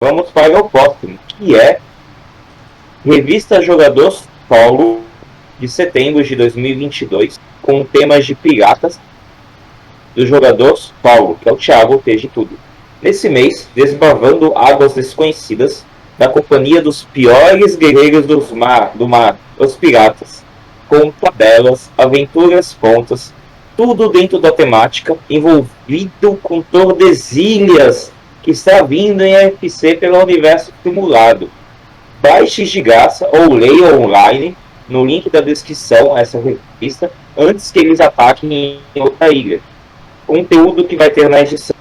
vamos para o próximo, que é Revista Jogador Solo de setembro de 2022, com temas de piratas do jogador Paulo, que é o Thiago T de tudo. Nesse mês, desbravando águas desconhecidas, da companhia dos piores guerreiros do mar, os piratas, com tabelas, aventuras prontas, tudo dentro da temática, envolvido com Tordesilhas, que está vindo em RFC pelo universo simulado. Baixe de graça ou leia online no link da descrição essa revista antes que eles ataquem em outra ilha. Conteúdo que vai ter na edição: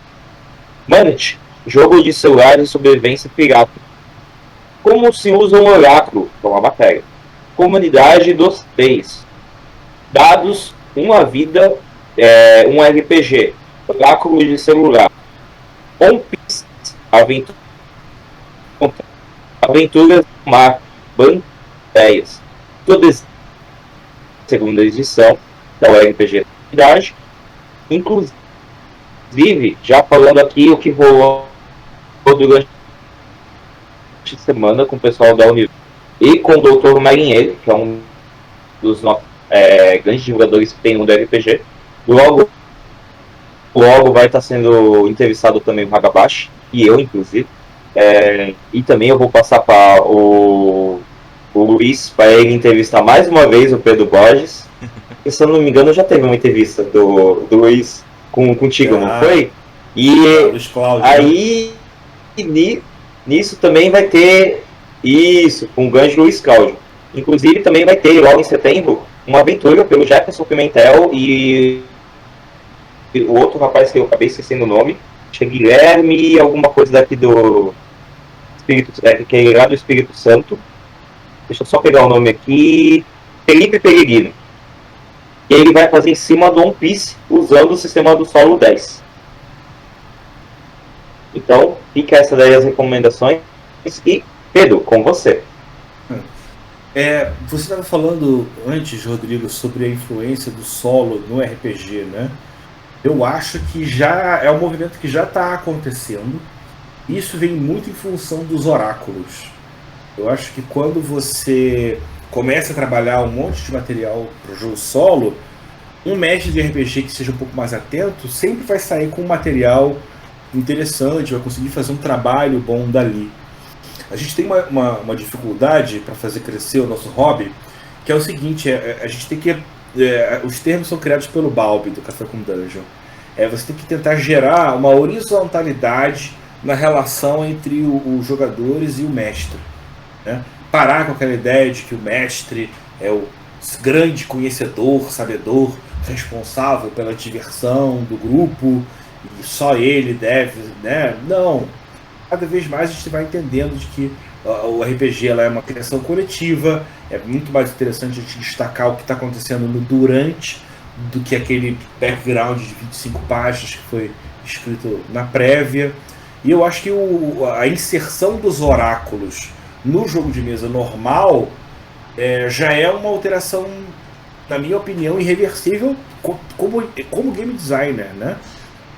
Manit, jogo de celular de sobrevivência pirata. Como se usa um oráculo, com a matéria. Comunidade dos três. Dados, uma vida, um RPG. Oráculo de celular. One Piece, aventuras do mar, bandeiras. Todas segunda edição da RPG Comunidade. Inclusive, já falando aqui o que rolou durante a semana com o pessoal da Univ e com o Dr. Marinheiro, que é um dos nossos grandes divulgadores que tem no RPG. Logo vai estar sendo entrevistado também o Hagabashi, e eu, inclusive. E também eu vou passar para o Luiz, para ele entrevistar mais uma vez o Pedro Borges. E, se eu não me engano, já teve uma entrevista do Luiz contigo, não foi? E aí, nisso também vai ter isso, com o grande Luiz Cláudio. Inclusive, também vai ter, logo em setembro, uma aventura pelo Jefferson Pimentel e o outro rapaz que eu acabei esquecendo o nome, acho que é Guilherme, alguma coisa daqui do Espírito, que é lá do Espírito Santo. Deixa eu só pegar o nome aqui. Felipe Peregrino. E ele vai fazer em cima do One Piece, usando o sistema do Solo 10. Então, fica essa daí as recomendações. E, Pedro, com você. Você estava falando antes, Rodrigo, sobre a influência do Solo no RPG, né? Eu acho que já é um movimento que já está acontecendo. Isso vem muito em função dos oráculos. Eu acho que quando você começa a trabalhar um monte de material para o jogo solo, um mestre de RPG que seja um pouco mais atento sempre vai sair com um material interessante, vai conseguir fazer um trabalho bom dali. A gente tem uma dificuldade para fazer crescer o nosso hobby, que é o seguinte: a gente tem que... os termos são criados pelo Balbi, do Café com Dungeon. Você tem que tentar gerar uma horizontalidade na relação entre os jogadores e o mestre, né? Parar com aquela ideia de que o mestre é o grande conhecedor, sabedor, responsável pela diversão do grupo e só ele deve, né? Não. Cada vez mais a gente vai entendendo de que o RPG ela é uma criação coletiva. É muito mais interessante a gente destacar o que está acontecendo no durante do que aquele background de 25 páginas que foi escrito na prévia. E eu acho que a inserção dos oráculos no jogo de mesa normal já é uma alteração, na minha opinião, irreversível como game designer, né?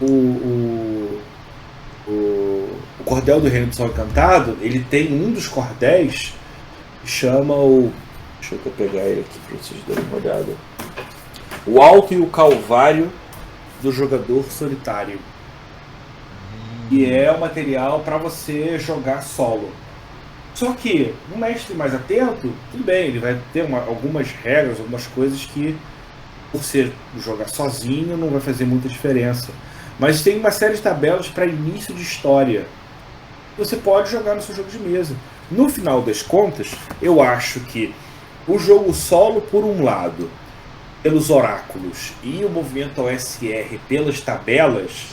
O Cordel do Reino do Sol Encantado, ele tem um dos cordéis que chama o... Deixa eu pegar ele aqui para vocês darem uma olhada. O Alto e o Calvário do Jogador Solitário. E é um material para você jogar solo. Só que um mestre mais atento, tudo bem, ele vai ter algumas regras, algumas coisas que, por ser jogar sozinho, não vai fazer muita diferença. Mas tem uma série de tabelas para início de história. Você pode jogar no seu jogo de mesa. No final das contas, eu acho que o jogo solo, por um lado, pelos oráculos, e o movimento OSR pelas tabelas,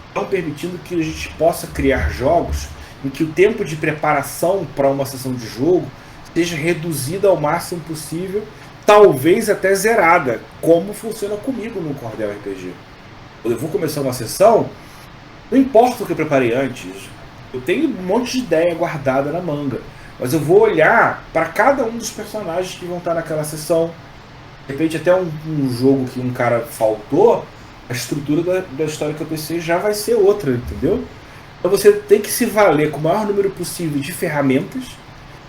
estão permitindo que a gente possa criar jogos em que o tempo de preparação para uma sessão de jogo seja reduzido ao máximo possível, talvez até zerada, como funciona comigo no Cordel RPG. Quando eu vou começar uma sessão, não importa o que eu preparei antes, eu tenho um monte de ideia guardada na manga, mas eu vou olhar para cada um dos personagens que vão estar naquela sessão. De repente até um jogo que um cara faltou, a estrutura da história que eu pensei já vai ser outra, entendeu? Então você tem que se valer com o maior número possível de ferramentas.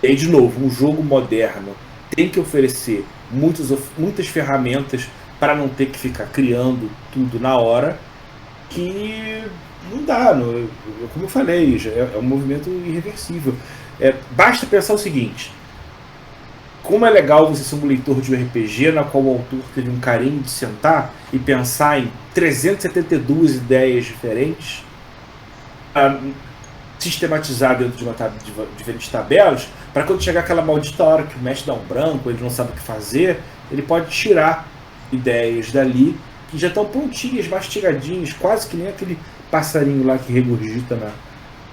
E aí, de novo, um jogo moderno tem que oferecer muitas ferramentas para não ter que ficar criando tudo na hora, que não dá, como eu falei, é um movimento irreversível. Basta pensar o seguinte: como é legal você ser um leitor de um RPG na qual o autor teve um carinho de sentar e pensar em 372 ideias diferentes, sistematizar dentro de diferentes tabelas, para quando chegar aquela maldita hora que o mestre dá um branco, ele não sabe o que fazer, ele pode tirar ideias dali que já estão prontinhas, mastigadinhas, quase que nem aquele passarinho lá que regurgita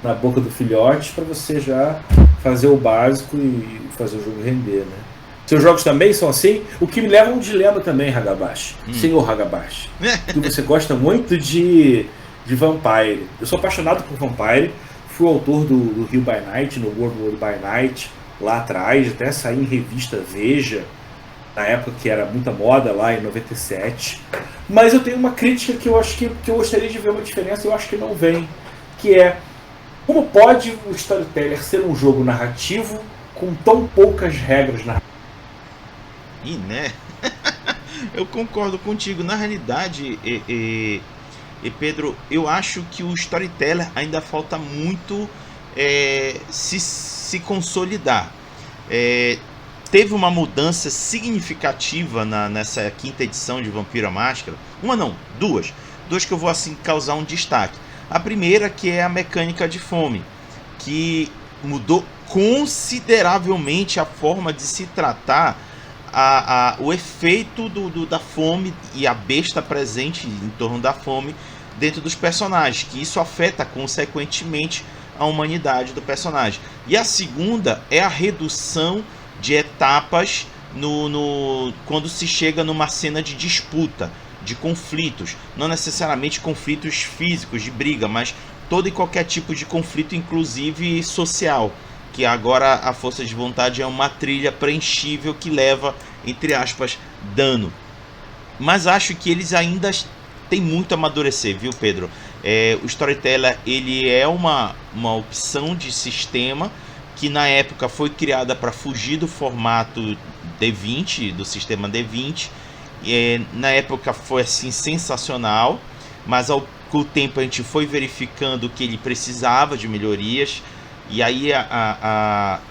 na boca do filhote, para você já fazer o básico e fazer o jogo render, né? Seus jogos também são assim? O que me leva a um dilema também, Hagabashi. Senhor Hagabashi. Que você gosta muito de Vampire. Eu sou apaixonado por Vampire. Fui autor do Hell by Night, no World by Night, lá atrás. Até saí em revista Veja, na época que era muita moda, lá em 97. Mas eu tenho uma crítica que eu acho que eu gostaria de ver uma diferença, eu acho que não vem. Que é, como pode o Storyteller ser um jogo narrativo com tão poucas regras narrativas? E né? Eu concordo contigo. Na realidade, Pedro, eu acho que o Storyteller ainda falta muito se consolidar. Teve uma mudança significativa nessa quinta edição de Vampiro à Máscara. Uma não, duas que eu vou assim causar um destaque. A primeira, que é a mecânica de fome, que mudou consideravelmente a forma de se tratar o efeito da fome e a besta presente em torno da fome dentro dos personagens, que isso afeta consequentemente a humanidade do personagem. E a segunda é a redução de etapas quando se chega numa cena de disputa, de conflitos, não necessariamente conflitos físicos de briga, mas todo e qualquer tipo de conflito, inclusive social, que agora a força de vontade é uma trilha preenchível que leva, entre aspas, dano. Mas acho que eles ainda têm muito a amadurecer, viu, Pedro? O Storyteller, ele é uma opção de sistema que na época foi criada para fugir do formato D20, do sistema D20. Na época foi assim sensacional, mas com o tempo a gente foi verificando que ele precisava de melhorias. E aí,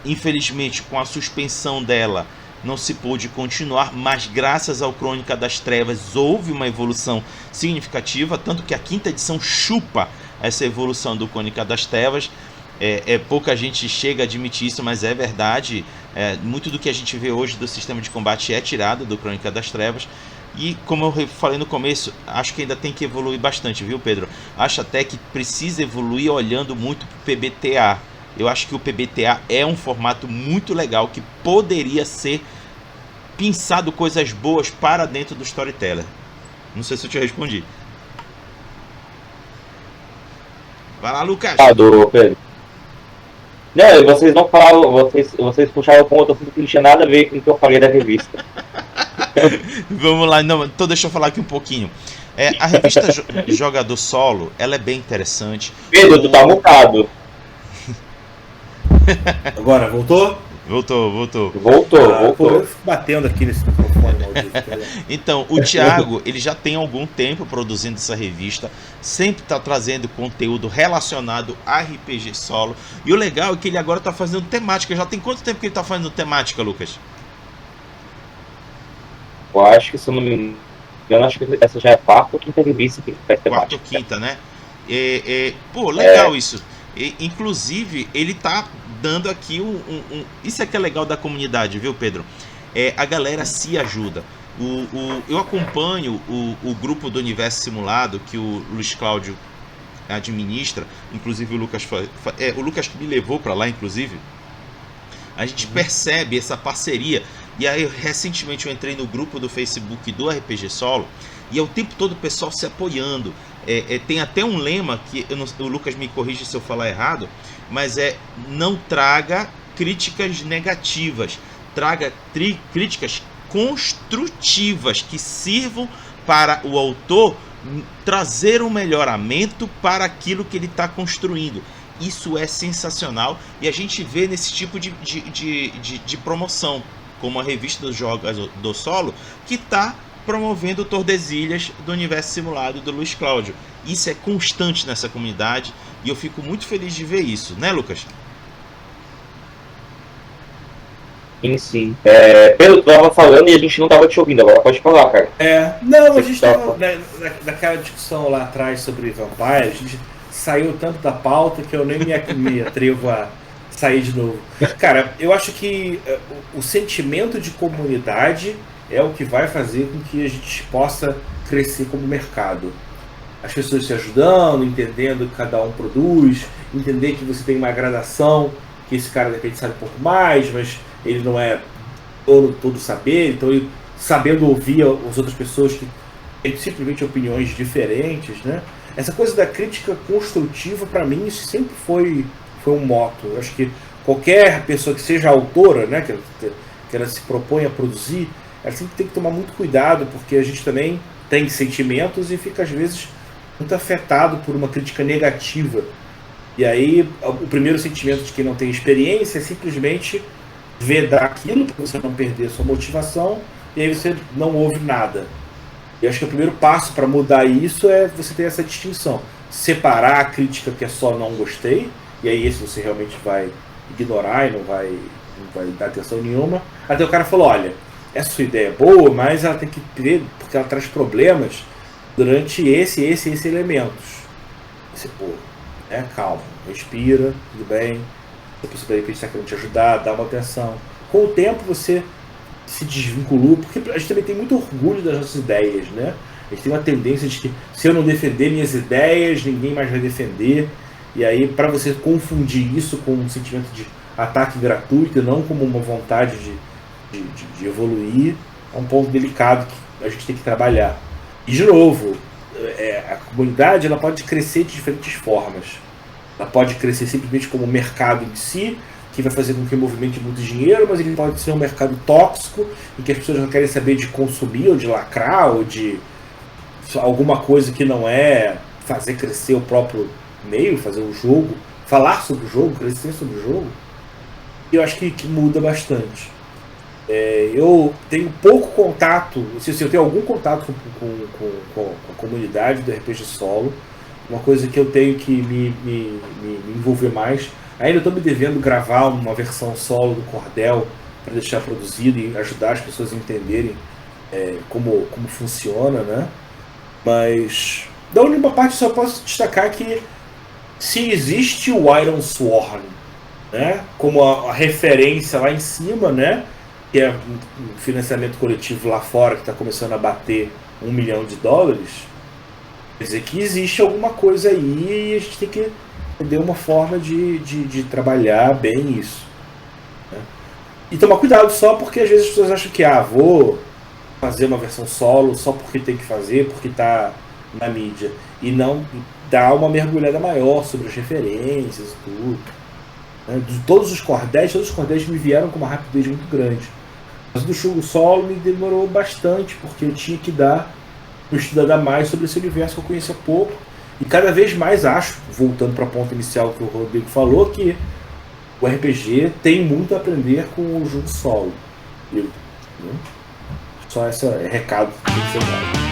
infelizmente, com a suspensão dela, não se pôde continuar, mas graças ao Crônica das Trevas houve uma evolução significativa, tanto que a quinta edição chupa essa evolução do Crônica das Trevas. Pouca gente chega a admitir isso, mas é verdade. Muito do que a gente vê hoje do sistema de combate é tirado do Crônica das Trevas. E como eu falei no começo, acho que ainda tem que evoluir bastante, viu, Pedro? Acho até que precisa evoluir olhando muito para o PBTA. Eu acho que o PBTA é um formato muito legal que poderia ser pensado coisas boas para dentro do Storyteller. Não sei se eu te respondi. Vai lá, Lucas. Adorou, Pedro. Não, vocês não falaram, vocês puxaram com outro assunto que não tinha nada a ver com o que eu falei da revista. Vamos lá, não, então deixa eu falar aqui um pouquinho. A revista Jogador Solo, ela é bem interessante. Pedro, tu tá mutado. Agora, voltou? Voltou. Pô, eu fico batendo aqui nesse microfone maldito. Então, o Thiago, ele já tem algum tempo produzindo essa revista, sempre está trazendo conteúdo relacionado a RPG solo. E o legal é que ele agora está fazendo temática. Já tem quanto tempo que ele está fazendo temática, Lucas? Eu acho que, se eu não me engano, acho que essa já é a quarta ou quinta revista que faz temática. Quarta ou quinta, né? Pô, legal isso. Inclusive, ele tá dando aqui isso é que é legal da comunidade, viu, Pedro? A galera se ajuda. Eu acompanho o grupo do Universo Simulado, que o Luiz Cláudio administra, inclusive o Lucas que me levou para lá, inclusive. A gente percebe essa parceria. E aí, recentemente, eu entrei no grupo do Facebook do RPG Solo, e é o tempo todo o pessoal se apoiando. Tem até um lema que o Lucas me corrige se eu falar errado, mas não traga críticas negativas, traga críticas construtivas que sirvam para o autor trazer um melhoramento para aquilo que ele está construindo. Isso é sensacional e a gente vê nesse tipo de promoção, como a revista dos jogos do Solo, que está promovendo o Tordesilhas do Universo Simulado do Luiz Cláudio. Isso é constante nessa comunidade e eu fico muito feliz de ver isso, né, Lucas? Sim. Pedro, tu tava falando e a gente não tava te ouvindo, agora pode falar, cara. Não, a gente tava naquela discussão lá atrás sobre Vampire, a gente saiu tanto da pauta que eu nem me atrevo a sair de novo. Cara, eu acho que o sentimento de comunidade é o que vai fazer com que a gente possa crescer como mercado. As pessoas se ajudando, entendendo que cada um produz, entender que você tem uma gradação, que esse cara de repente sabe um pouco mais, mas ele não é todo saber, então ele sabendo ouvir as outras pessoas que têm simplesmente opiniões diferentes, né? Essa coisa da crítica construtiva, para mim, isso sempre foi um moto. Eu acho que qualquer pessoa que seja autora, né, que ela se propõe a produzir, ela sempre tem que tomar muito cuidado, porque a gente também tem sentimentos e fica, às vezes, muito afetado por uma crítica negativa. E aí, o primeiro sentimento de quem não tem experiência é simplesmente vedar aquilo, para você não perder a sua motivação, e aí você não ouve nada. E acho que o primeiro passo para mudar isso é você ter essa distinção. Separar a crítica que é só não gostei, e aí esse você realmente vai ignorar e não vai dar atenção nenhuma. Até o cara falou, olha, essa sua ideia é boa, mas ela tem que ter, porque ela traz problemas durante esse elementos. Você, calma, respira, tudo bem. Se a pessoa de repente está querendo te ajudar, dá uma atenção. Com o tempo você se desvinculou, porque a gente também tem muito orgulho das nossas ideias, né? A gente tem uma tendência de que se eu não defender minhas ideias, ninguém mais vai defender. E aí, para você confundir isso com um sentimento de ataque gratuito e não como uma vontade de evoluir, é um ponto delicado que a gente tem que trabalhar. E, de novo, a comunidade ela pode crescer de diferentes formas. Ela pode crescer simplesmente como mercado em si, que vai fazer com que movimente muito dinheiro, mas ele pode ser um mercado tóxico, em que as pessoas não querem saber de consumir, ou de lacrar, ou de alguma coisa que não é fazer crescer o próprio meio, fazer o jogo, falar sobre o jogo, crescer sobre o jogo. E eu acho que muda bastante. Eu tenho pouco contato, se eu tenho algum contato com a comunidade do RPG Solo, uma coisa que eu tenho que me envolver mais. Ainda estou me devendo gravar uma versão solo do Cordel para deixar produzido e ajudar as pessoas a entenderem como funciona, né? Mas da única parte só posso destacar que se existe o Iron Sworn, né, como a referência lá em cima, né, que é um financiamento coletivo lá fora que está começando a bater $1 milhão, quer dizer que existe alguma coisa aí e a gente tem que entender uma forma de trabalhar bem isso, né? E tomar cuidado só porque às vezes as pessoas acham que vou fazer uma versão solo só porque tem que fazer, porque está na mídia, e não dar uma mergulhada maior sobre as referências e tudo, né? De todos os cordéis me vieram com uma rapidez muito grande, mas do jogo solo me demorou bastante, porque eu tinha que dar uma estudada mais sobre esse universo que eu conhecia pouco. E cada vez mais acho, voltando para a ponta inicial que o Rodrigo falou, que o RPG tem muito a aprender com o jogo solo. Só esse recado que tem que ser dado.